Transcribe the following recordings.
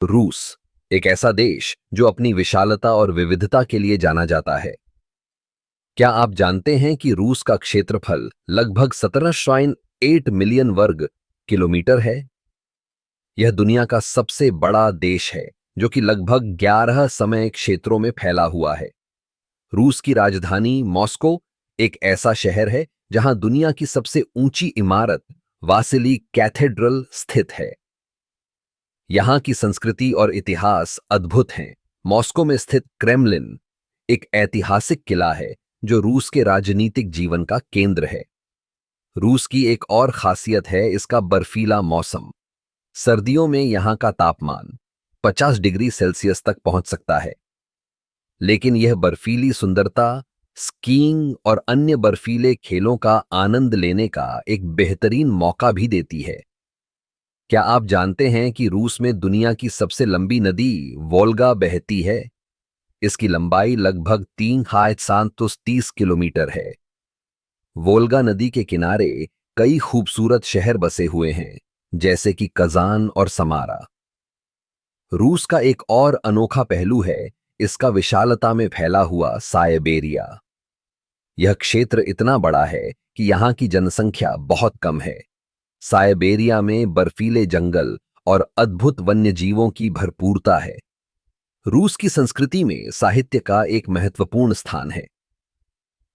रूस एक ऐसा देश जो अपनी विशालता और विविधता के लिए जाना जाता है। क्या आप जानते हैं कि रूस का क्षेत्रफल लगभग 17.8 मिलियन वर्ग किलोमीटर है? यह दुनिया का सबसे बड़ा देश है जो कि लगभग 11 समय क्षेत्रों में फैला हुआ है। रूस की राजधानी मॉस्को एक ऐसा शहर है जहां दुनिया की सबसे ऊंची इमारत वासिली कैथेड्रल स्थित है। यहाँ की संस्कृति और इतिहास अद्भुत हैं। मॉस्को में स्थित क्रेमलिन एक ऐतिहासिक किला है जो रूस के राजनीतिक जीवन का केंद्र है। रूस की एक और खासियत है इसका बर्फीला मौसम। सर्दियों में यहाँ का तापमान 50 डिग्री सेल्सियस तक पहुंच सकता है। लेकिन यह बर्फीली सुंदरता स्कीइंग और अन्य बर्फीले खेलों का आनंद लेने का एक बेहतरीन मौका भी देती है। क्या आप जानते हैं कि रूस में दुनिया की सबसे लंबी नदी वोल्गा बहती है? इसकी लंबाई लगभग 3,730 किलोमीटर है। वोल्गा नदी के किनारे कई खूबसूरत शहर बसे हुए हैं, जैसे कि कजान और समारा। रूस का एक और अनोखा पहलू है इसका विशालता में फैला हुआ साइबेरिया। यह क्षेत्र इतना बड़ा है कि यहाँ की जनसंख्या बहुत कम है। साइबेरिया में बर्फीले जंगल और अद्भुत वन्यजीवों की भरपूरता है। रूस की संस्कृति में साहित्य का एक महत्वपूर्ण स्थान है।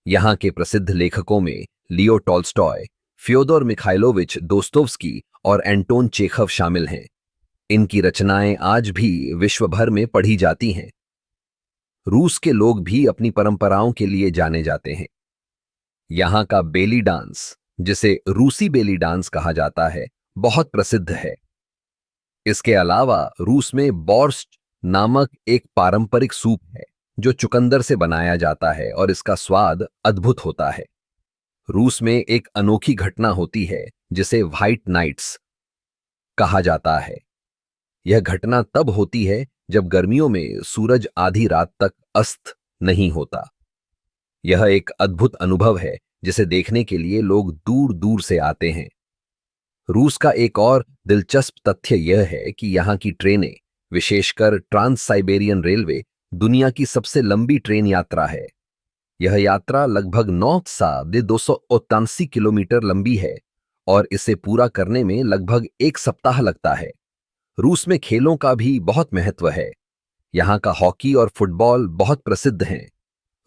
यहाँ के प्रसिद्ध लेखकों में लियो टॉल्स्टॉय, फ्योदोर मिखाइलोविच दोस्तोव्स्की और एंटोन चेखव शामिल हैं। इनकी रचनाएं आज भी विश्व भर में पढ़ी जाती हैं। रूस के लोग भी अपनी परंपराओं के लिए जाने जाते हैं। यहाँ का बेली डांस, जिसे रूसी बेली डांस कहा जाता है, बहुत प्रसिद्ध है। इसके अलावा रूस में बोर्श्च नामक एक पारंपरिक सूप है जो चुकंदर से बनाया जाता है और इसका स्वाद अद्भुत होता है। रूस में एक अनोखी घटना होती है जिसे व्हाइट नाइट्स कहा जाता है। यह घटना तब होती है जब गर्मियों में सूरज आधी रात तक अस्त नहीं होता। यह एक अद्भुत अनुभव है जिसे देखने के लिए लोग दूर दूर से आते हैं। रूस का एक और दिलचस्प तथ्य यह है कि यहाँ की ट्रेनें, विशेषकर ट्रांस साइबेरियन रेलवे, दुनिया की सबसे लंबी ट्रेन यात्रा है। यह यात्रा लगभग 9,289 किलोमीटर लंबी है और इसे पूरा करने में लगभग एक सप्ताह लगता है। रूस में खेलों का भी बहुत महत्व है। यहाँ का हॉकी और फुटबॉल बहुत प्रसिद्ध हैं।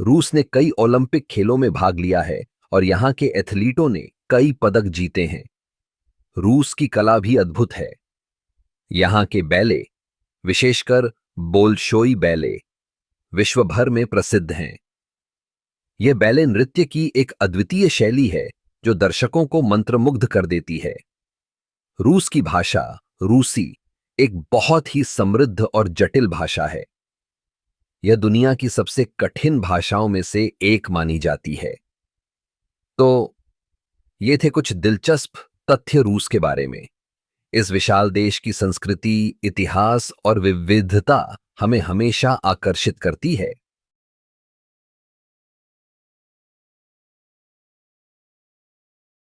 रूस ने कई ओलंपिक खेलों में भाग लिया है और यहाँ के एथलीटों ने कई पदक जीते हैं। रूस की कला भी अद्भुत है। यहाँ के बैले, विशेषकर बोल्शोई बैले, विश्व भर में प्रसिद्ध हैं। यह बैले नृत्य की एक अद्वितीय शैली है जो दर्शकों को मंत्रमुग्ध कर देती है। रूस की भाषा रूसी एक बहुत ही समृद्ध और जटिल भाषा है। यह दुनिया की सबसे कठिन भाषाओं में से एक मानी जाती है। तो ये थे कुछ दिलचस्प तथ्य रूस के बारे में। इस विशाल देश की संस्कृति, इतिहास और विविधता हमें हमेशा आकर्षित करती है।